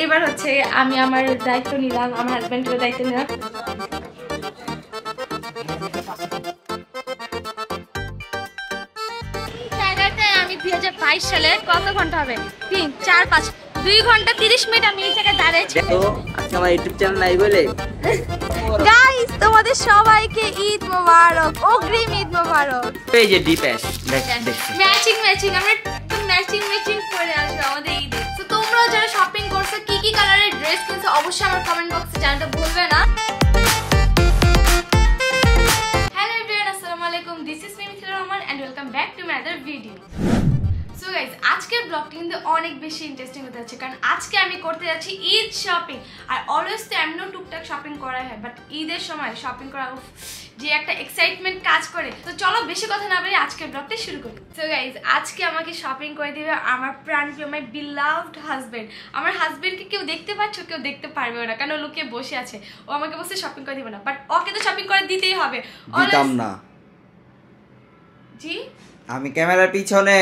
এবার হচ্ছে আমি আমার দায়িত্ব নিলাম, আমার হাজবেন্ডের দায়িত্ব নিলাম। আমি 2022 সালে কত ঘন্টা হবে? 3, 4, 5, 2 ঘন্টা 30 মিনিট আমি এই জায়গায় দাঁড়িয়েছি। তো আজকে আমার ইউটিউব চ্যানেল নাই বলে গাইস তোমাদের সবাইকে ঈদ মোবারক, অগ্রিম ঈদ মোবারক। এই যে ডিপ্যাশ ম্যাচিং আমরা ম্যাচিং করে আসবো আমাদের ঈদে। তো তোমরা যারা শপিং করছো, কি কি কালারের ড্রেস কিনছো অবশ্যই আমার কমেন্ট বক্সে জানাতে ভুলবে না। হ্যালো এভরিওয়ান, আসসালামু আলাইকুম, this is me Mithila Rahman and welcome back to my other video. So guys, আজকের ব্লগটা কিন্তু অনেক বেশি ইন্টারেস্টিং হতে যাচ্ছে, কারণ আজকে আমি করতে যাচ্ছি ঈদ শপিং। আর অলওয়েজ তো এমনও টুকটাক শপিং করা হয়, বাট ঈদের সময় শপিং করা যে একটা এক্সাইটমেন্ট কাজ করে। তো চলো বেশি কথা না বলে আজকের ব্লগটা শুরু করি। সো গাইস, আজকে আমাকে শপিং করে দিবে আমার প্রাণপ্রিয়, মাই বিলাভড হাজবেন্ড। আমার হাজবেন্ডকে কেউ দেখতে পাচ্ছ, কেউ দেখতে পারবে না, কারণ লুকিয়ে বসে আছে। ও আমাকে বলছে শপিং করে দিবে না, বাট ওকে তো শপিং করে দিতেই হবে। দিতাম না জি, আমি ক্যামেরার পিছনে,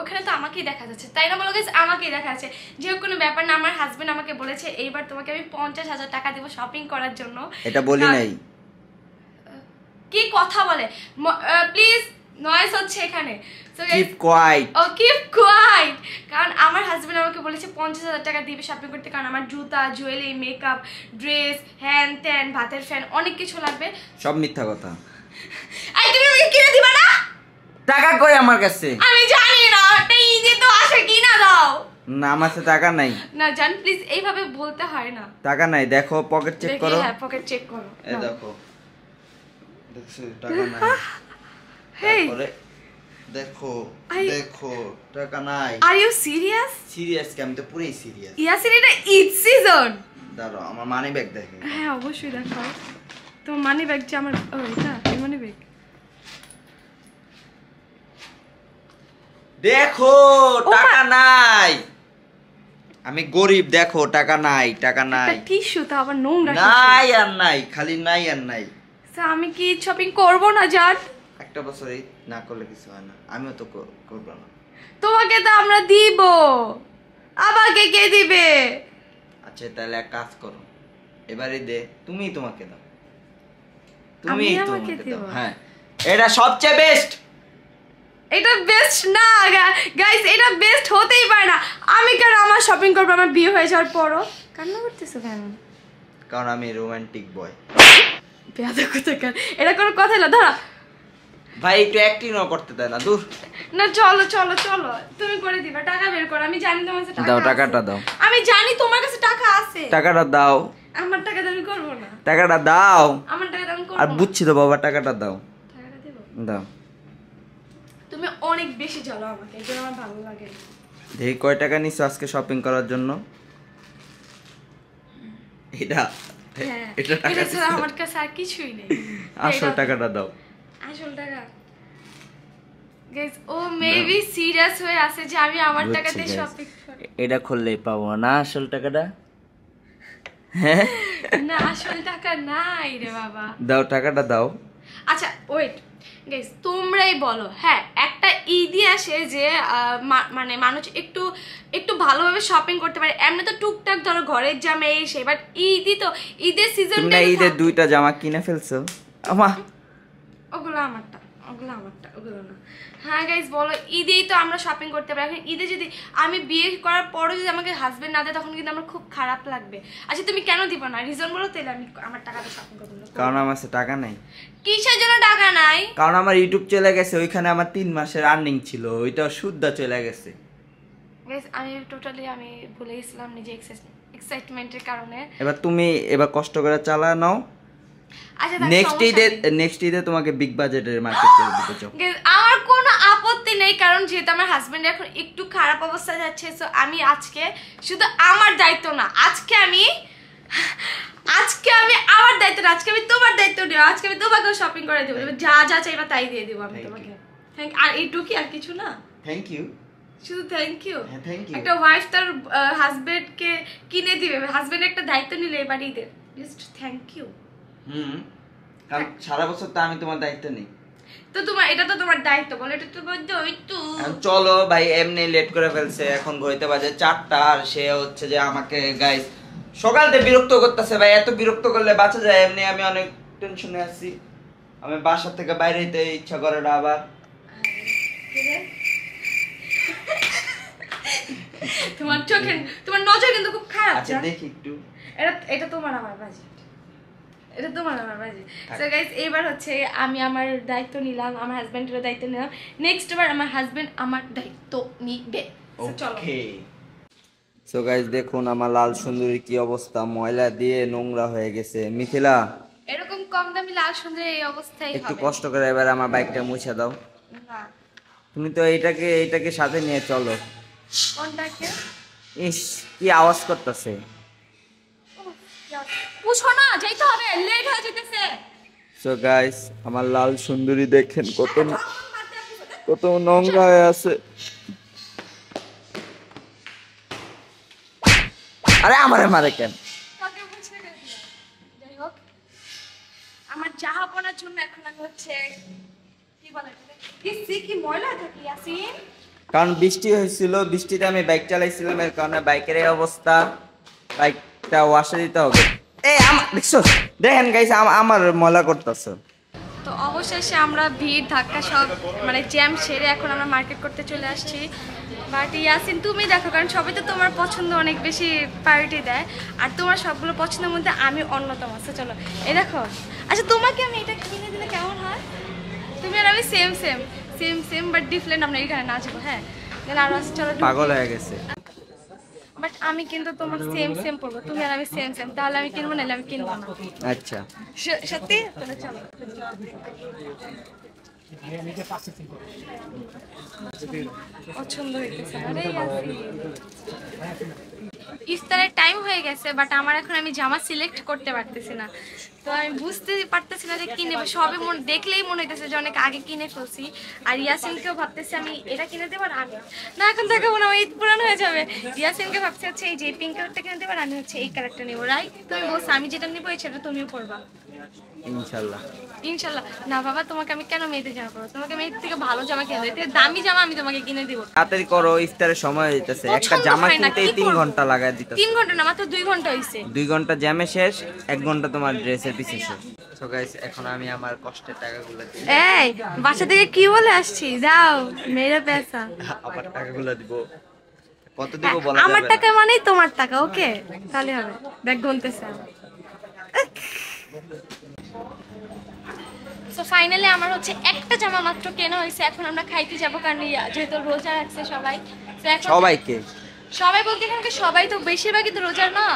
ওখানে তো আমাকেই দেখা যাচ্ছে, তাই না বলো গাইস? আমাকেই দেখা যাচ্ছে। যে কোনো ব্যাপার না, আমার হাজবেন্ড আমাকে বলেছে এইবার তোমাকে আমি 50,000 টাকা দেবো শপিং করার জন্য। এটা বলি নাই। কি কথা বলে? প্লিজ, নয়েজ হচ্ছে এখানে। So guys, keep quiet. ও কিপ কোয়াইট। কারণ আমার হাজবেন্ড আমাকে বলেছে 50,000 টাকা দিবে শপিং করতে, কারণ আমার জুতা, জুয়েলারি, মেকআপ, ড্রেস, হ্যান ত্যান, ভাতের ফ্যান, অনেক কিছু লাগবে। সব মিথ্যা কথা। আই, তুমি আমাকে কিনে দিবা না? টাকা কই আমার কাছে? আমি জানি না, এটা ঈদে তো আসে, কিনা দাও। না, আমার কাছে টাকা নাই। না জান, প্লিজ এইভাবে বলতে হয় না। টাকা নাই, দেখো পকেট চেক করো। হ্যাঁ, পকেট চেক করো। এই দেখো, দেখছো টাকা নাই। হেই, তারপরে দেখো দেখো টাকা নাই। Are you serious? সিরিয়াস কি? আমি তো পুরোই সিরিয়াস। ইয়াসির, এটা ঈদ সিজন। দাঁড়াও, আমার মানি ব্যাগ দেখে। হ্যাঁ অবশ্যই দেখাও। তোমার মানি ব্যাগ যে আমার, ও এটা এই মানি ব্যাগ। দেখো টাকা নাই, আমি গরিব। দেখো টাকা নাই, টাকা নাই। একটা টিস্যু তো আবার নোংরা। নাই আর নাই, খালি নাই আর নাই। আমি কি শপিং করব না জান? একটা বছর এই না করলে কিছু হয় না, আমিও তো করব না। তোমাকে তো আমরা দিব, আমাকে কে দিবে? আচ্ছা তাহলে এক কাজ করো, এবারে দে তুমি, তোমাকে দাও, তুমি তোমাকে দাও। হ্যাঁ, এটা সবচেয়ে বেস্ট। এটা বেস্ট না গাইস, এটা বেস্ট হতেই পারে না। আমি কেন আমার শপিং করব আমার বিয়ে হয়ে যাওয়ার পরও? কান্না করতেছো কেন? কারণ আমি রোমান্টিক বয়। বেয়াদব কোথাকার, এটা কোনো কথা না। দাঁড়া ভাই, একটু অ্যাক্টিংও করতে দেয় না, দূর। না চলো চলো চলো, তুমি করে দিবা। টাকা বের করো, আমি জানি তোমার কাছে টাকা দাও, আছে। টাকাটা দাও। আমি জানি তোমার কাছে টাকা আছে। টাকাটা দাও। আমার টাকা দাবি করব না। টাকাটা দাও। আমার টাকা দাবি করব আর না। বুঝছি তো বাবা, টাকাটা দাও। টাকাটা দেব? দাও। তুমি অনেক বেশি জ্বালাও আমাকে, এজন্য আমার ভালো লাগে না। দেখি কয় টাকা নিছো আজকে শপিং করার জন্য? এটা হ্যাঁ, এটা টাকা এটা ছাড়া আমার কাছে আর কিছুই নেই। আসল টাকাটা দাও। আসল টাকা গাইস, ও মেবি সিরিয়াস হয়ে আছে যে আমি আমার টাকাতে শপিং করব। এটা খুললেই পাবো না আসল টাকাটা। হ্যাঁ, না আসল টাকা নাই রে বাবা। দাও, টাকাটা দাও। আচ্ছা ওয়েট গাইস, তোমরাই বলো। হ্যাঁ, একটা ঈদই আসে যে মানে মানুষ একটু একটু ভালোভাবে শপিং করতে পারে। এমনি তো টুকটাক ধরো ঘরের জামা এসে, বাট ঈদই তো, ঈদের সিজনটা। তুমি না ঈদের 2টা জামা কিনে ফেলছো? আমা ওগুলো আমারটা, ওগুলো আমারটা, ওগুলো না। হ্যাঁ গাইস বলো, ঈদেই তো আমরা শপিং করতে পারি। এখন ঈদে যদি আমি বিয়ে করার পরও যদি আমাকে হাজবেন্ড না দেয়, তখন কিন্তু আমার খুব খারাপ লাগবে। আচ্ছা তুমি কেন দিবা না? রিজন বলো, তাহলে আমি আমার টাকাটা শপিং করবো না। কারণ আমার কাছে টাকা নাই। কিসের জন্য টাকা নাই? কারণ আমার ইউটিউব চলে গেছে, ওইখানে আমার 3 মাসের আর্নিং ছিল, ওইটা শুদ্ধা চলে গেছে। গাইস আমি টোটালি ভুলে গেছিলাম নিজে এক্সাইটমেন্টের কারণে। এবার তুমি কষ্ট করে চালা নাও। আচ্ছা নেক্সট ঈদে তোমাকে বিগ বাজেটের মার্কেট করে দিতে চাও। আমার কোনো আপত্তি নেই, কারণ যেহেতু আমার হাজবেন্ড এখন একটু খারাপ অবস্থায় যাচ্ছে, সো আমি আজকে শুধু আমার দায়িত্ব না, আজকে আমি আমার দায়িত্ব না, আজকে আমি তোমার দায়িত্ব নিব। আজকে আমি তোমাকে শপিং করে দেবো, যা যা চাইবা তাই দিয়ে দেবো আমি তোমাকে। আর এইটুকু, আর কিছু না। থ্যাংক ইউ, শুধু থ্যাংক ইউ। একটা ওয়াইফ তার হাজবেন্ডকে কিনে দিবে, হাজবেন্ড একটা দায়িত্ব নিলে এবার ঈদের, জাস্ট থ্যাংক ইউ। কারণ সারা বছর তো আমি তোমার দায়িত্ব নেই। তো তোমার এটা তো তোমার দায়িত্ব, বলো এটা তো তোমার দায়িত্ব। চলো ভাই, এমনি লেট করে ফেলছে, এখন ঘড়িতে বাজে 4টা, আর সে হচ্ছে যে আমাকে গাইস সকাল থেকে বিরক্ত করতেছে ভাই। এত বিরক্ত করলে বাঁচা যায়? এমনি আমি অনেক টেনশনে আছি, আমি বাসা থেকে বাইরে যেতে ইচ্ছা করে না আবার। তোমার চোখে তোমার নজর কিন্তু খুব খারাপ। আচ্ছা দেখি একটু। এটা তোমার আমার বাজেট, এটা তোমার আমার বাজেট। সো গাইস এবার হচ্ছে আমি আমার দায়িত্ব নিলাম, আমার হাজবেন্ডের দায়িত্ব নিলাম, নেক্সট বার আমার হাজবেন্ড আমার দায়িত্ব নিবে। চলো। ওকে সো গাইস দেখুন আমার লাল সুন্দরী কি অবস্থা, ময়লা দিয়ে নোংরা হয়ে গেছে। মিথিলা, এরকম কম দামি লাল সুন্দর এই অবস্থায় হবে। একটু কষ্ট করে এবার আমার বাইকটা মুছে দাও। না তুমি তো এইটাকে সাথে নিয়ে চলো। কোনটাকে? ইস কি আওয়াজ করতেছে। পুছো না, যাইতে হবে, লেট হয়ে যেতেছে। সো গাইস আমার লাল সুন্দরী দেখেন কত নোংরা হয়ে আছে। আরে আমারে মারে কেন? যাই হোক, আমার জাহাপনার জন্য এখন আমি হচ্ছে কি বলে এটাকে, কি ময়লা থাকে ইয়াসিন। কারণ বৃষ্টি হয়েছিল, বৃষ্টিতে আমি বাইক চালাইছিলাম, এর কারণে বাইকের এই অবস্থা। বাইকটা ওয়াশে দিতে হবে। এই দেখছো, দেখেন গাইস আমার ময়লা করতেছে। তো অবশেষে আমরা ভিড় ধাক্কা সব মানে জ্যাম সেরে এখন আমরা মার্কেট করতে চলে আসছি। বাট ইয়াসিন তুমি দেখো, কারণ সবাই তো তোমার পছন্দ অনেক বেশি প্রায়োরিটি দেয়, আর তোমার সবগুলো পছন্দের মধ্যে আমি অন্যতম। আচ্ছা চলো, এই দেখো। আচ্ছা তোমাকে আমি এটা কিনে দিলে কেমন হয়? তুমি আর আমি same same same same but different, আমরা এখানে নাচবো। হ্যাঁ আরো চলো, পাগল হয়ে গেছে। বাট আমি কিন্তু তোমার সেম সেম পড়বো, তুমি আর আমি সেম সেম, তাহলে আমি কিনবো, নাহলে আমি কিনবো না। আচ্ছা সত্যি? তাহলে চলো। পছন্দ হইতেছে। আরে ইফতারের টাইম হয়ে গেছে, বাট আমার এখন আমি জামা সিলেক্ট করতে পারতেছি না, তো আমি বুঝতে পারতেছি না যে কি নেবো। সবে দেখলেই মনে হইতেছে যে অনেক আগে কিনে ফেলছি। আর ইয়াসিনকেও ভাবতেছি আমি এটা কিনে দেবো, আর আমি না এখন দেখাবো না, ঈদ পুরানো হয়ে যাবে। ইয়াসিনকে ভাবছি হচ্ছে এই যে পিঙ্ক কালারটা কিনে দেবো, আর আমি হচ্ছে এই কালারটা নেবো। রাইট? তুমি বলছো আমি যেটা নেবো সেটা তুমিও পরবা ইনশাআল্লাহ। ইনশাআল্লাহ। না বাবা, তোমাকে আমি কেন মেয়েদের জামা পরবো? তোমাকে মেয়েদের থেকে ভালো জামা কিনে দেবো, দামি জামা আমি তোমাকে কিনে দিব। তাড়াতাড়ি করো, ইফতারের সময় হইতেছে। একটা জামা কিনতেই 3 ঘন্টা লাগায় দিতেছে। 3 ঘন্টা না, মাত্র 2 ঘন্টা হইছে। 2 ঘন্টা জ্যামে শেষ, 1 ঘন্টা তোমার ড্রেসের পিছে শেষ। সো গাইস এখন আমি আমার কষ্টের টাকাগুলো দিই। এই বাসা থেকে কি বলে আসছি? যাও মেরে পয়সা। আবার টাকাগুলো দিব। কত দিব বলা যাবে না। আমার টাকা মানেই তোমার টাকা, ওকে? তাহলে হবে। ব্যাগ গুনতেছে। সো ফাইনালি আমার হচ্ছে একটা জামা মাত্র কেনা হয়েছে। এখন আমরা খাইতে যাবো, কারণ যেহেতু রোজা রাখছে সবাই। তো এখন সবাইকে সবাই বলতে এখানকে সবাই তো বেশিরভাগই তো রোজার না।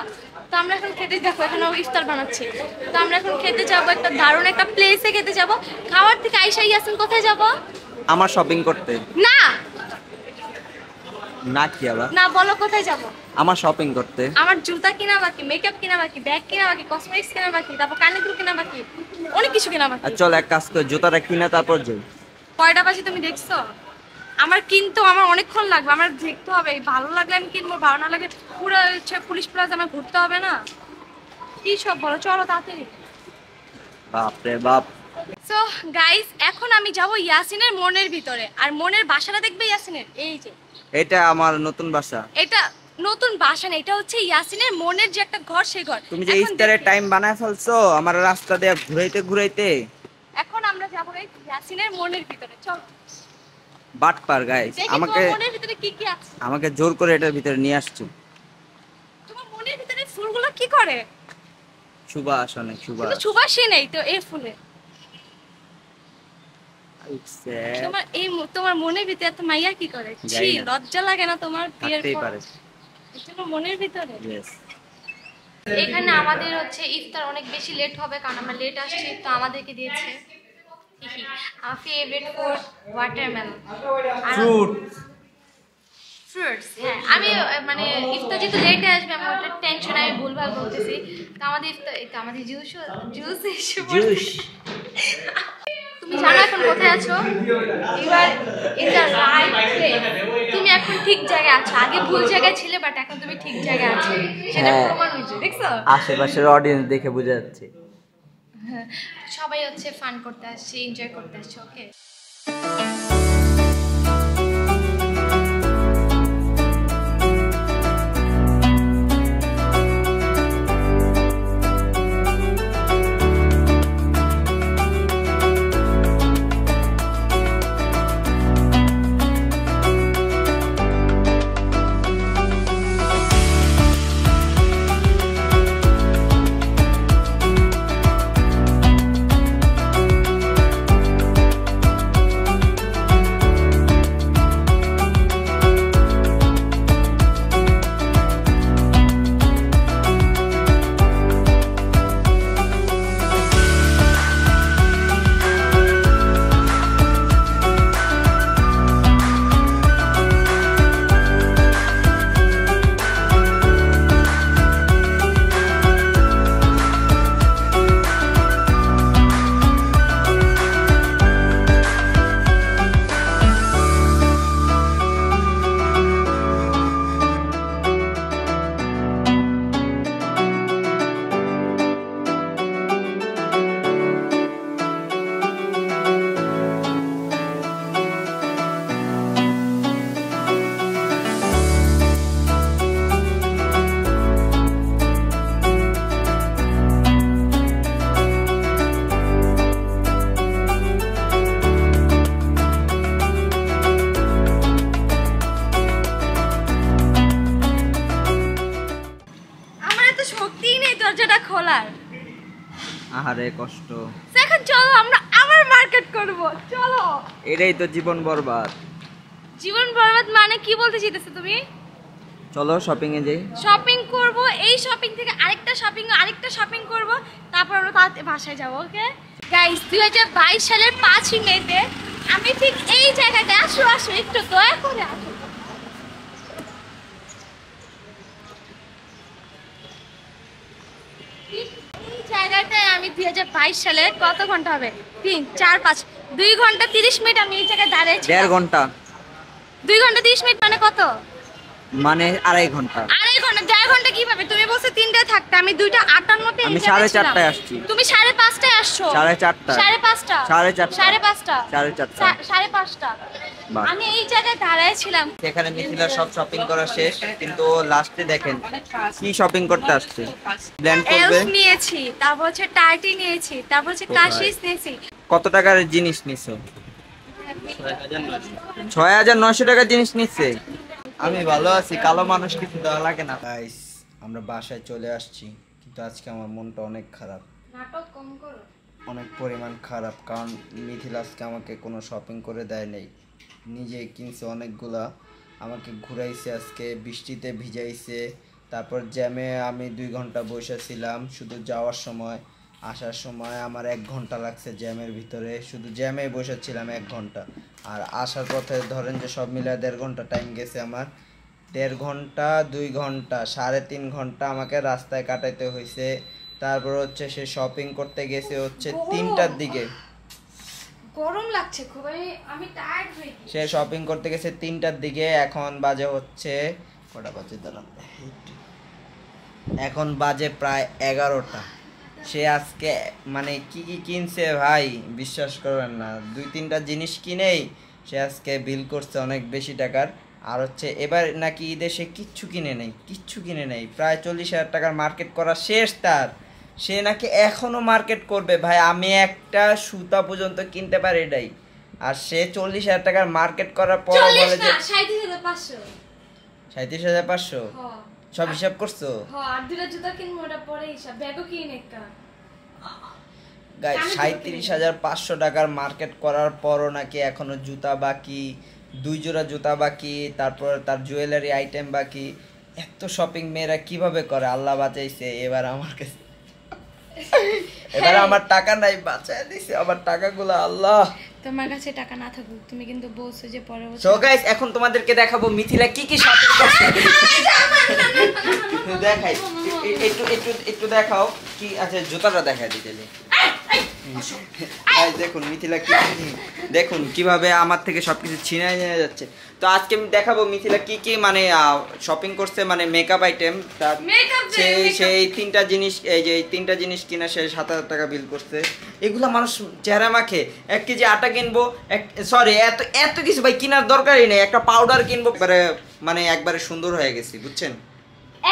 তো আমরা এখন খেতে, দেখো এখানে ইফতার বানাচ্ছি, তো আমরা এখন খেতে যাবো, একটা দারুণ একটা প্লেসে খেতে যাবো। খাওয়ার থেকে আইসা ইয়াসিন কোথায় যাবো? আমার শপিং করতে। না না কি আবার? না বলো কোথায় যাবো? আমার শপিং করতে। আমার জুতা কিনা বাকি, মেকআপ কিনা বাকি, ব্যাগ কিনা বাকি, কসমেটিক্স কিনা বাকি, তারপর কানের দুল কিনা বাকি, অনেক কিছু কিনা বাকি। আর চল এক কাজ কর, জুতাটা কিনা তারপর যাই। কয়টা বাজে তুমি দেখছো? আমার কিন্তু আমার অনেকক্ষণ লাগবে, আমার দেখতে হবে। ভালো লাগলে আমি কিনবো, ভালো না লাগলে পুরো পুলিশ প্লাজা আমার ঘুরতে হবে না? কি সব বলো, চলো তাড়াতাড়ি। বাপ রে বাপ। সো গাইস এখন আমি যাব ইয়াসিনের মনের ভিতরে, আর মনের বাসাটা দেখবে ইয়াসিনের। এই যে এটা আমার নতুন বাসা। এটা নতুন বাসা না, এটা হচ্ছে ইয়াসিনের মনের যে একটা ঘর, সেই ঘর। তুমি যে ইফতারের টাইম বানায় ফেলছো আমার রাস্তা দিয়ে ঘুরাইতে ঘুরাইতে। এখন আমরা যাবো এই ইয়াসিনের মনের ভিতরে, চল। বাটপার গাইস, আমাকে মনের ভিতরে কি কি আছে? আমাকে জোর করে এটার ভিতরে নিয়ে আসছো। তোমার মনের ভিতরে ফুলগুলো কি করে? সুবাস, অনেক সুবাস। কিন্তু সুবাসই নেই তো এই ফুলে। তোমার মনের ভিতরে এত মাইয়া কি করে? ছি, লজ্জা লাগে না তোমার? বিয়ের পর এজন্য মনের ভিতরে। এখানে আমাদের হচ্ছে ইফতার অনেক বেশি লেট হবে, কারণ আমরা লেট আসছি। তো আমাদেরকে দিয়েছে আমার ফেভারিট ফুড, ওয়াটারমেলন ফ্রুটস। হ্যাঁ আমি মানে ইফতার যেহেতু লেটে আসবে, আমি ওটা টেনশন, আমি ভুলভাল বলতেছি। তো আমাদের ইফতার, আমাদের জুস তুমি জানো এখন কোথায় আছো? এবার এটা রাইট প্লেস, তুমি এখন ঠিক জায়গায় আছো। আগে ভুল জায়গায় ছিলে, বাট এখন তুমি ঠিক জায়গায় আছো, সেটা প্রমাণ হয়েছে। দেখছো আশেপাশের অডিয়েন্স দেখে বোঝা যাচ্ছে। হ্যাঁ, সব সবাই হচ্ছে ফান করতে আসছে, এনজয় করতে আসছে। ওকে, দরজাটা খোলার। আহারে কষ্ট। এখন চলো আমরা আবার মার্কেট করব, চলো। এটাই তো জীবন বরবাদ। জীবন বরবাদ মানে কি বলতে চাইতেছো তুমি? চলো শপিং এ যাই, শপিং করব, এই শপিং থেকে আরেকটা শপিং করব, তারপর আমরা বাসায় যাব। ওকে গাইস, 2022 সালের 5 মেতে আমি ঠিক এই জায়গাটা, আসো একটু দয়া করে আসো। এই জায়গাটায় আমি 2022 সালে কত ঘন্টা হবে, 3 4 5 2 ঘন্টা 30 মিনিট আমি এই জায়গায় দাঁড়িয়ে ছিলাম। 1.5 ঘন্টা। 2 ঘন্টা 30 মিনিট মানে কত? মানে 2.5 ঘন্টা। 2.5 ঘন্টা 1.5 ঘন্টা কিভাবে? তুমি বলছো 3টায় থাকতে, আমি 2:58 আমি 4:30টায় আসছি। তুমি 5:30টায় আসছো। 4:30 5:30 5:30 আমি এই জায়গায় দাঁড়ায় ছিলাম। সেখানে মিথিলার সব শপিং করা শেষ, কিন্তু লাস্টে দেখেন কি শপিং করতে আসছে। ব্ল্যান্ড করবে, এলফ নিয়েছি, তারপর হচ্ছে টার্টি নিয়েছি, তারপর হচ্ছে কাশিস নিয়েছি। কত টাকার জিনিস নিছো? 6,900 টাকার জিনিস নিচ্ছে। আমি ভালো আছি, কালো মানুষ কিছু দেওয়া লাগে না। গাইস, আমরা বাসায় চলে আসছি, কিন্তু আজকে আমার মনটা অনেক খারাপ। নাটক কম করো। অনেক পরিমাণ খারাপ, কারণ মিথিল আজকে আমাকে কোনো শপিং করে দেয় নাই, নিজে কিনছে অনেকগুলা, আমাকে ঘুরাইছে, আজকে বৃষ্টিতে ভিজাইছে, তারপর জ্যামে আমি 2 ঘন্টা বসেছিলাম, শুধু যাওয়ার সময় আসার সময় আমার 1 ঘন্টা লাগছে জ্যামের ভিতরে, শুধু জ্যামে বসেছিলাম 1 ঘন্টা, আর আসার পথে ধরেন যে সব মিলে 1.5 ঘন্টা টাইম গেছে আমার। 1.5 ঘন্টা 2 ঘন্টা 3.5 ঘন্টা আমাকে রাস্তায় কাটাইতে হয়েছে। তারপর হচ্ছে সে শপিং করতে গেছে হচ্ছে 3টার দিকে, গরম লাগছে খুব, আমি টায়ার্ড হয়ে গেছি। সে শপিং করতে গেছে 3টার দিকে, এখন বাজে হচ্ছে কটা বাজে দাঁড়ান, এখন বাজে প্রায় 11টা। সে আজকে মানে কি কি কিনছে ভাই বিশ্বাস করবেন না, 2-3টা জিনিস কিনেই সে আজকে বিল করছে অনেক বেশি টাকার। আর হচ্ছে এবার নাকি ঈদে সে কিচ্ছু কিনে নেই, প্রায় 40,000 টাকার মার্কেট করা শেষ তার। সে নাকি এখনো মার্কেট করবে ভাই, আমি একটা সুতা পর্যন্ত কিনতে পারি এটাই, আর সে 40,000 টাকার মার্কেট করার পর বলে যে 37,500। সব হিসাব করছো? আর দুটো জুতা কিনবো, ওটা পরে হিসাব, ব্যাগও কিনে একটা। গাইস 37,500 টাকার মার্কেট করার পরও নাকি এখনো জুতা বাকি, 2 জোড়া জুতা বাকি, তারপর তার জুয়েলারি আইটেম বাকি। এত শপিং মেয়েরা কিভাবে করে আল্লাহ বাঁচাইছে। এবার আমার কাছে এবার আমার টাকা নাই, বাঁচায় দিছে আমার টাকাগুলো আল্লাহ। তোমার কাছে টাকা না থাকুক, তুমি কিন্তু বলছো যে পরে। সো গাইস, এখন তোমাদেরকে দেখাবো মিথিলা কি কি শপিং করছে। দেখাই একটু দেখাও কি আছে, জুতাটা দেখাই দিতে। দেখুন মিথিলা কি দেখুন কিভাবে আমার থেকে সবকিছু ছিনিয়ে নিয়ে যাচ্ছে। তো আজকে আমি দেখাবো মিথিলা কি কি মানে শপিং করছে, মানে মেকআপ আইটেম। তার সেই তিনটা জিনিস, এই যে এই তিনটা জিনিস কিনা সে 7,000 টাকা বিল করছে। এগুলা মানুষ চেহারা মাখে। 1 কেজি আটা কিনবো, সরি এত কিছু ভাই কেনার দরকারই নেই। একটা পাউডার কিনবো, মানে একবারে সুন্দর হয়ে গেছি, বুঝছেন?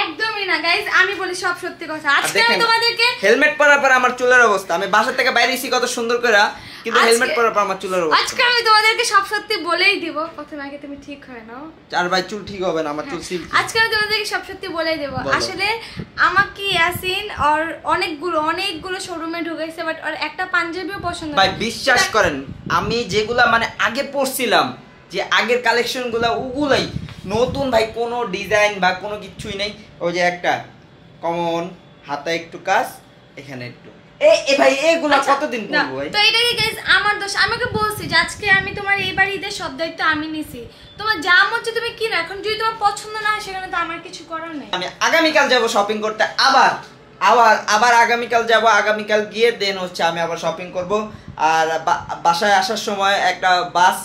একদমই না গাইস, আমি বলি সব সত্যি কথা। আজকে আমি তোমাদেরকে হেলমেট পরার পর আমার চুলের অবস্থা, আমি বাসা থেকে বাইরে এসেছি কত সুন্দর করে, কিন্তু হেলমেট পরার পর আমার চুলের অবস্থা। আজকে আমি তোমাদেরকে সব সত্যি বলেই দিব। প্রথমে আগে তুমি ঠিক হয়ে নাও। আর ভাই চুল ঠিক হবে না, আমার চুল সিল্কি। আজকে আমি তোমাদেরকে সব সত্যি বলেই দেব। আসলে আমাকে ইয়াসিন আর অনেকগুলো শোরুমে ঢুকাইছে, বাট আর একটা পাঞ্জাবিও পছন্দ ভাই বিশ্বাস করেন, আমি যেগুলা মানে আগে পরছিলাম, যে আগের কালেকশনগুলো ওগুলাই নতুন ভাই, কোনো ডিজাইন বা কোনো কিছুই নেই। ওই যে একটা কমন হাতে একটু কাজ, এখানে একটু ভাই এগুলা কতদিন পরবো ভাই? তো এটাই গাইস আমার দোষ। আমাকে বলছি যে আজকে আমি তোমার এইবার ঈদের সব দায়িত্ব আমি নিছি। তোমার যা মন চায় তুমি কিনো, এখন যদি তোমার পছন্দ না হয় সেখানে তো আমার কিছু করার নেই। আমি আগামীকাল যাব শপিং করতে, আবার আগামীকাল যাব। আগামীকাল গিয়ে দেন হচ্ছে আমি আবার শপিং করব। আর বাসায় আসার সময় একটা বাস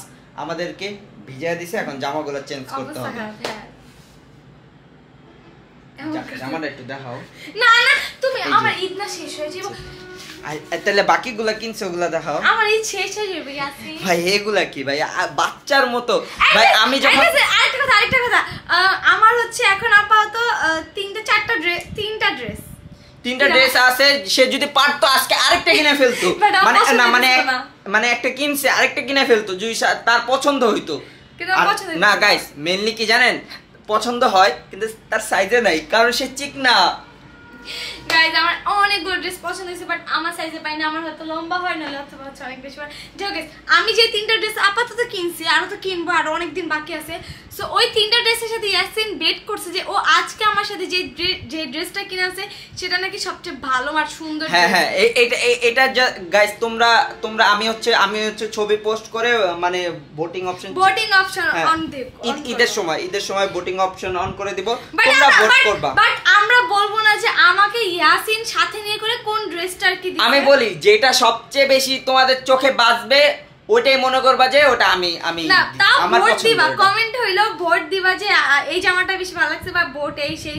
আমাদেরকে ভিজিয়ে দিছে, এখন জামাগুলো চেঞ্জ করতে হবে। জামাটা একটু দেখাও। না তুমি আমার ঈদ না শেষ হয়ে যাবে, তাহলে বাকিগুলা কিনছো ওগুলা দেখাও। আমার ঈদ শেষ হয়ে যাবে ইয়াসিন ভাই এগুলা কি ভাই, বাচ্চার মতো ভাই। আমি যখন আরেকটা কথা আমার হচ্ছে এখন আপাতত তিনটা ড্রেস আছে। সে যদি পারতো আজকে আরেকটা কিনে ফেলতো, মানে একটা কিনছে আরেকটা কিনে ফেলতো যদি তার পছন্দ হইতো। না গাইস, মেইনলি কি জানেন, পছন্দ হয় কিন্তু তার সাইজে নাই, কারণ সে চিকনা। গাইস আমার অনেকগুলো ড্রেস পছন্দ হয়েছে, বাট আমার সাইজে পাই না। আমার হয়তো লম্বা হয় না, অথবা হচ্ছে অনেক বেশি হয়। গাইস আমি যে তিনটা ড্রেস আপাতত কিনছি, আরো তো কিনবো, আরো অনেকদিন বাকি আছে। সো ওই তিনটা ড্রেসের সাথে ইয়াসিন বেট করছে যে ও আজকে আমার সাথে যে ড্রেসটা কিনে আছে সেটা নাকি সবচেয়ে ভালো আর সুন্দর। হ্যাঁ এটা গাইস তোমরা আমি হচ্ছে ছবি পোস্ট করে মানে ভোটিং অপশন অন দেব। ঈদের সময় ভোটিং অপশন অন করে দিব, তোমরা ভোট করবা। বাট আমরা বলবো না যে আমাকে ইয়াসিন সাথে নিয়ে করে কোন ড্রেসটা কি দিবে। আমি বলি যেটা সবচেয়ে বেশি তোমাদের চোখে বাজবে ওইটাই মনে করবা যে ওটা আমি না, তাও ভোট দিবা, কমেন্ট হইলো ভোট দিবা যে এই জামাটা বেশি ভালো লাগছে, বা ভোট এই সেই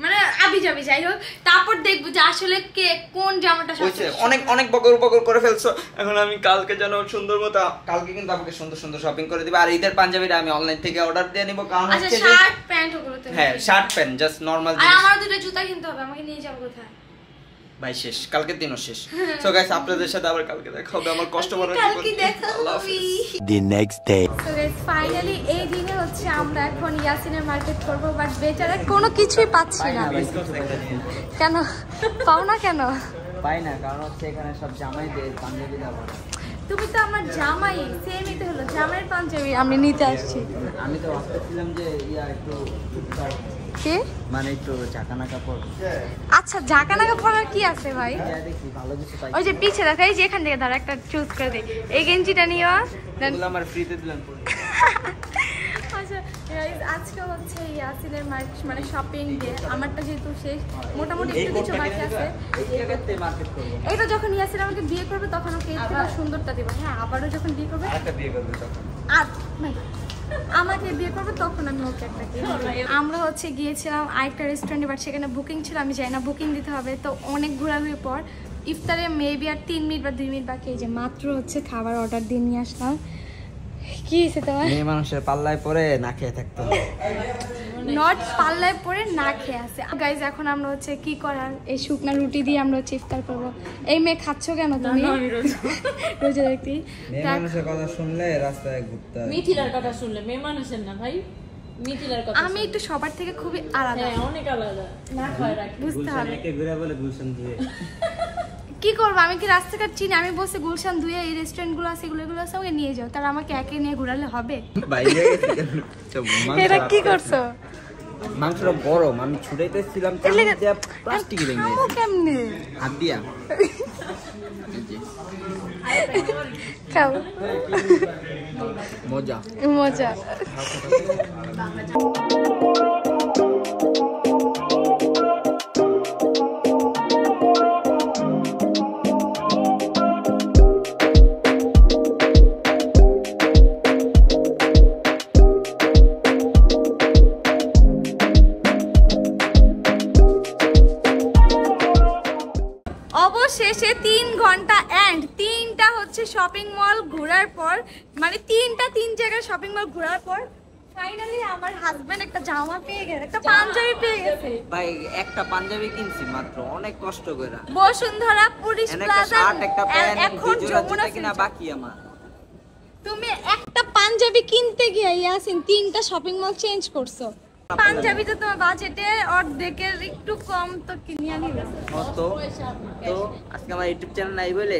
মানে আবি যাবি যাই হোক। তারপর দেখবো যে আসলে কে কোন জামাটা সবচেয়ে। অনেক বকর করে ফেলছো। এখন আমি কালকে যেন সুন্দর মতো, কালকে কিন্তু আমাকে সুন্দর শপিং করে দিবা। আর ঈদের পাঞ্জাবিটা আমি অনলাইন থেকে অর্ডার দিয়ে নিব, কারণ হচ্ছে শার্ট প্যান্ট ওগুলো তো। হ্যাঁ শার্ট প্যান্ট জাস্ট নরমাল। আর আমার দুটো জুতা কিনতে হবে, আমাকে নিয়ে যাবো কোথায় ভাই? শেষ, কালকের দিনও শেষ। সো গাইস আপনাদের সাথে আবার কালকে দেখা হবে। আমার কষ্ট মনে কালকে দেখা হবে the next day. So guys finally এই দিনে হচ্ছে আমরা এখন ইয়াসিনের মার্কেট করব, বাট বেচারা কোনো কিছুই পাচ্ছি না। কেন পাও না? কেন পাই না? কারণ হচ্ছে এখানে সব জামাইদের পাঞ্জাবি দাও। তুমি তো আমার জামাই, সেমই তো হলো, জামাইয়ের পাঞ্জাবি আমি নিতে আসছি। আমি তো ভাবতেছিলাম যে একটু কি মানে একটু ঝাঁকানা কাপড়। আচ্ছা ঝাঁকানা কাপড় আর কি আছে ভাই? দেখি ভালো কিছু পাই। ওই যে পিছে দেখা, এই যে এখান থেকে ধর একটা চুজ করে দে। এই গেঞ্জিটা নিও, এগুলো আমার ফ্রিতে দিলেন। আচ্ছা গাইস আজকে হচ্ছে ইয়াসিনের মানে শপিং ডে। আমারটা যেহেতু শেষ, মোটামুটি একটু কিছু বাকি আছে। এটা যখন ইয়াসিন আমাকে বিয়ে করবে তখন ওকে এর থেকে সুন্দরটা দেব। হ্যাঁ আবারও যখন বিয়ে করবে, আর আমাকে বিয়ে করবে তখন আমি ওকে একটা কিনবো। আমরা হচ্ছে গিয়েছিলাম আরেকটা রেস্টুরেন্টে, বাট সেখানে বুকিং ছিল, আমি যাই না, বুকিং দিতে হবে। তো অনেক ঘোরাঘুরির পর ইফতারে মেবি আর 3 মিনিট বা 2 মিনিট বাকি, এই যে মাত্র হচ্ছে খাবার অর্ডার দিয়ে নিয়ে আসলাম। কি হয়েছে তোমার? মেয়ে মানুষের পাল্লায় পরে না খেয়ে থাকতো, নট পাল্লায় পরে না খেয়ে আছে। গাইজ এখন আমরা হচ্ছে কি করার, এই শুকনা রুটি দিয়ে আমরা হচ্ছে ইফতার করবো। এই মেয়ে খাচ্ছ কেন তুমি? রোজা রাখতে মেয়ে মানুষের কথা শুনলে রাস্তায় ঘুরতে হয়। মিথিলার কথা শুনলে মেয়ে মানুষের না ভাই, মিথিলার কথা আমি একটু সবার থেকে খুবই আলাদা। হ্যাঁ অনেক আলাদা, না খায় রাখি বুঝতে হবে। একে ঘুরে বলে গুলশান দিয়ে কি করবো, আমি কি রাস্তাঘাট চিনি? আমি বসে গুলশান ধুয়ে এই রেস্টুরেন্টগুলো আছে এগুলো আছে, আমাকে নিয়ে যাও। তার আমাকে একে নিয়ে ঘোরালে হবে? এটা কি করছো? মাংসটা গরম, আমি ছুটাইতেছিলাম প্লাস্টিক ভেঙে কেমনে হাত দিয়া খাও, মজা মজা। অবশেষে 3 ঘন্টা এন্ড 3টা হচ্ছে শপিং মল ঘোরার পর, মানে 3 জায়গায় শপিং মল ঘোরার পর ফাইনালি আমার হাজবেন্ড একটা জামা পেয়ে গেছে, একটা পাঞ্জাবি পেয়ে গেছে। ভাই একটা পাঞ্জাবি কিনছি মাত্র, অনেক কষ্ট করে। বসুন্ধরা পুলিশ প্লাজা একটা প্যান্ট এখন যমুনা কিনা বাকি আমার। তুমি একটা পাঞ্জাবি কিনতে গিয়ে ইয়াসিন 3টা শপিং মল চেঞ্জ করছো। পাঞ্জাবি তো তোমার বাজেটে অর্ধেকের একটু কম তো কিনিয়া নিবে। তো আজকে আমার ইউটিউব চ্যানেল নাই বলে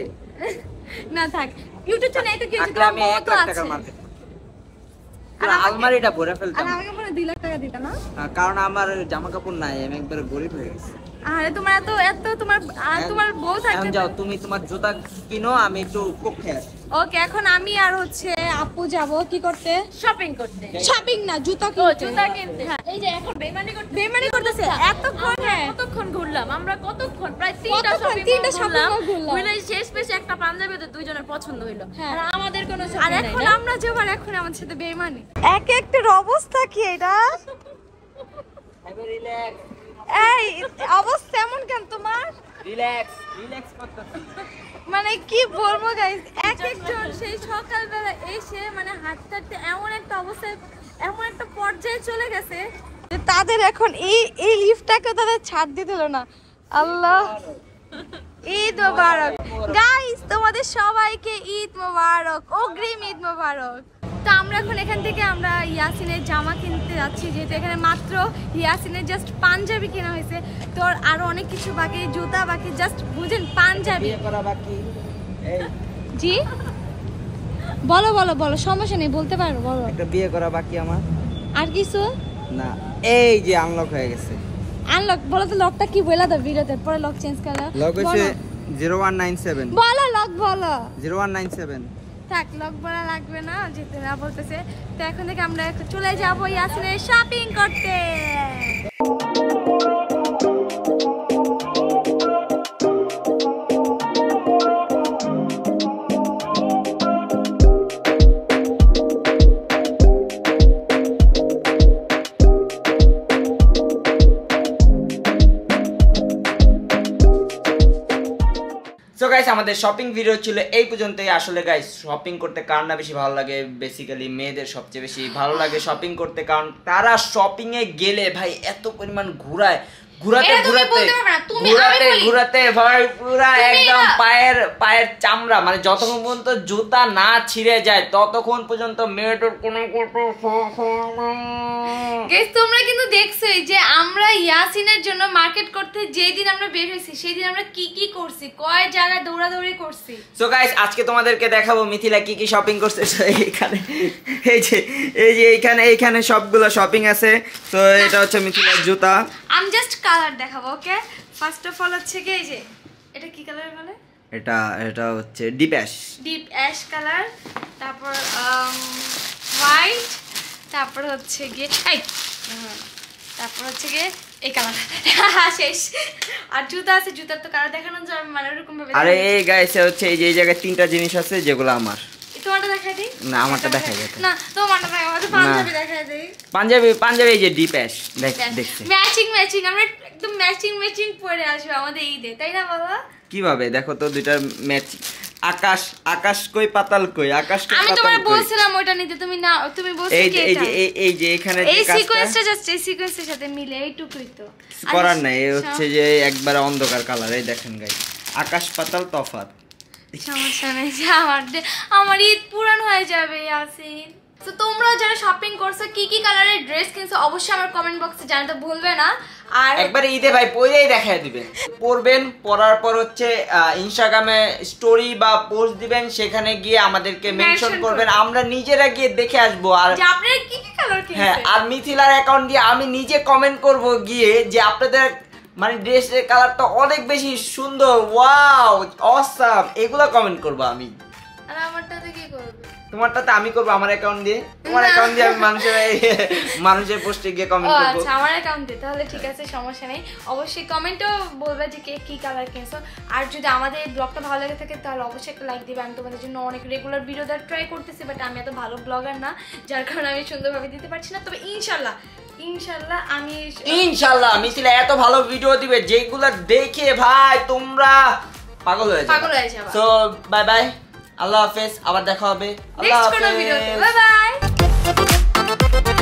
না থাক, ইউটিউব চ্যানেল তো কি হচ্ছে, আমি তোমার 1 তো লাখ আছে। টাকার মার্কেট আলমারিটা ভরে আর ফেলতাম, আমাকে মনে 2 লাখ টাকা দিতা না? কারণ আমার জামা কাপড় নাই, আমি একবার গরিব হয়ে গেছি। আরে তোমার এত তোমার বউ এখন থাকবে। যাও তুমি তোমার জুতা কিনো, আমি একটু কক্ষে আসি। ওকে, এখন আমি আর হচ্ছে আপু যাব কি করতে? শপিং করতে। শপিং না, জুতা ও কিনতে। জুতা কিনতে। হ্যাঁ। এই যে এখন বেমানি করতেছে এতক্ষণ। হ্যাঁ, কতক্ষণ ঘুরলাম আমরা, কতক্ষণ প্রায় 3টা কতক্ষণ? শপিং তিনটা মল shopping ঘুরলাম। mall ঘুরলাম। ঘুরে শেষ পেশে একটা পাঞ্জাবি তো দুইজনের পছন্দ হইলো। হ্যাঁ। আর আমাদের কোনো আর শপিং নাই এখন না। আমরা যাবো, আর এখন আমার সাথে বেমানি। এক একটার অবস্থা কি এটা? রিল্যাক্স এই অবস্থা এমন কেন তোমার? রিল্যাক্স করতেছি। মানে কি বলবো গাইস, এক একজন সেই সকালবেলা এসে মানে হাঁটতে হাঁটতে এমন একটা অবস্থায়, এমন একটা পর্যায়ে চলে গেছে যে তাদের এখন এই লিফটটাকে তাদের ছাড় দিতে হলো না। আল্লাহ, ঈদ মোবারক গাইস, তোমাদের সবাইকে ঈদ মোবারক, অগ্রিম ঈদ মোবারক। তো আমরা এখন এখান থেকে আমরা ইয়াসিনের জামা কিনতে যাচ্ছি, যেহেতু এখানে মাত্র ইয়াসিনের জাস্ট পাঞ্জাবি কেনা হয়েছে, তো আরো অনেক কিছু বাকি, জুতা বাকি, জাস্ট বুঝেন পাঞ্জাবি বিয়ে করা বাকি। এই জি বলো বলো বলো, সমস্যা নেই, বলতে পারো, বলো। একটা বিয়ে করা বাকি আমার। আর কিছু না, এই যে আনলক হয়ে গেছে। আনলক বলো তো, লকটা কি বলে দাও ভিডিওতে, পরে লক চেঞ্জ করো। লক হচ্ছে 0197 বলো লক বলো। 0197। থাক, লক বলা লাগবে না, যেতে না বলতেছে। তো এখন থেকে আমরা চলে যাবো ইয়াসিনের শপিং করতে। সো গাইস, আমাদের শপিং ভিডিও ছিল এই পর্যন্তই। আসলে গাইস, শপিং করতে কার না বেশি ভালো লাগে? বেসিক্যালি মেয়েদের সবচেয়ে বেশি ভালো লাগে শপিং করতে, কারণ তারা শপিং এ গেলে ভাই এত পরিমাণ ঘুরায়, ঘুরাতে ভাই পুরা একদম পায়ের চামড়া, মানে যতক্ষণ পর্যন্ত জুতা না ছিঁড়ে যায় ততক্ষণ পর্যন্ত মেয়েটার কোনো গাইস, তোমরা কিন্তু দেখছোই যে আমরা ইয়াসিনের জন্য মার্কেট করতে যেই দিন আমরা বের হইছি, সেই দিন আমরা কি কি করছি, কয় জায়গায় দৌড়াদৌড়ি করছি। সো গাইস, আজকে তোমাদেরকে দেখাবো মিথিলা কি কি শপিং করছে। এইখানে এইখানে সবগুলো শপিং আছে। তো এটা হচ্ছে মিথিলার জুতা। আমি জাস্ট কালার দেখাবো। ওকে, ফার্স্ট অফ অল হচ্ছে কি, এই যে এটা কি কালার বলে? এটা হচ্ছে ডিপ অ্যাশ কালার, তারপর হোয়াইট, তারপর হচ্ছে গিয়ে তারপর হচ্ছে গিয়ে এই কালার। শেষ। আর জুতা আছে, জুতার তো কালার দেখানো যাবে মানে এরকম ভাবে। আরে এই গাইস, হচ্ছে এই যে এই জায়গায় 3টা জিনিস আছে যেগুলো আমার। তোমারটা দেখাই দেই? না, আমারটা দেখাই দাও। না, তোমারটা দেখাই, আমাদের পাঞ্জাবি দেখাই দেই। পাঞ্জাবি এই যে ডিপ অ্যাশ দেখছি। ম্যাচিং আমরা একদম ম্যাচিং পরে আসবে আমাদের ঈদে, তাই না বাবা? কিভাবে দেখো তো, দুইটার ম্যাচ। আকাশ কই পাতাল কই, আকাশ কই আমি পাতাল তোমার কই। বলছিলাম ওটা নিতে, তুমি না, তুমি বলছো কি এটা? এই যে এখানে যে এই কাজটা সিকোয়েন্সটা জাস্ট এই সিকোয়েন্সের সাথে মিলে এইটুকুই তো করার নাই। এই হচ্ছে যে একবার অন্ধকার কালার, এই দেখেন গাইস, আকাশ পাতাল তফাৎ। সমস্যা নেই, আমার ঈদ পূরণ হয়ে যাবে ইয়াসিন। তো তোমরা যারা শপিং করছো, কি কি কালারের ড্রেস কিনছো, অবশ্যই আমার কমেন্ট বক্সে জানাতে ভুলবে না। আর একবার ঈদে ভাই পরেই দেখায় দিবেন, পরবেন, পরার পর হচ্ছে ইনস্টাগ্রামে স্টোরি বা পোস্ট দিবেন, সেখানে গিয়ে আমাদেরকে মেনশন করবেন, আমরা নিজেরা গিয়ে দেখে আসবো। আর যে আপনারা কি কি কালার কিনছেন, হ্যাঁ, আর মিথিলার অ্যাকাউন্ট দিয়ে আমি নিজে কমেন্ট করব গিয়ে যে আপনাদের মানে ড্রেসের কালারটা অনেক বেশি সুন্দর, ওয়াও, অসাম, এগুলা কমেন্ট করব আমি। আর আমারটাতে কি করবে? তোমারটাতে আমি করব আমার অ্যাকাউন্ট দিয়ে, তোমার অ্যাকাউন্ট দিয়ে আমি মানুষের পোস্টে গিয়ে কমেন্ট করব। আচ্ছা, আমার অ্যাকাউন্ট দিয়ে, তাহলে ঠিক আছে, সমস্যা নেই। অবশ্যই কমেন্টও বলবে যে কে কি কালার কিনছো। আর যদি আমাদের এই ব্লগটা ভালো লাগে থাকে তাহলে অবশ্যই একটা লাইক দিবে। আমি তোমাদের জন্য অনেক রেগুলার ভিডিও দেওয়ার ট্রাই করতেছি, বাট আমি এত ভালো ব্লগার না, যার কারণে আমি সুন্দরভাবে দিতে পারছি না। তবে ইনশাল্লাহ মিথিলা এত ভালো ভিডিও দিবে যেগুলো দেখে ভাই তোমরা পাগল হয়ে যাবে সো বাই বাই আল্লাহ হাফেজ আবার দেখা হবে আল্লাহ নেক্সট কোনো ভিডিওতে বাই বাই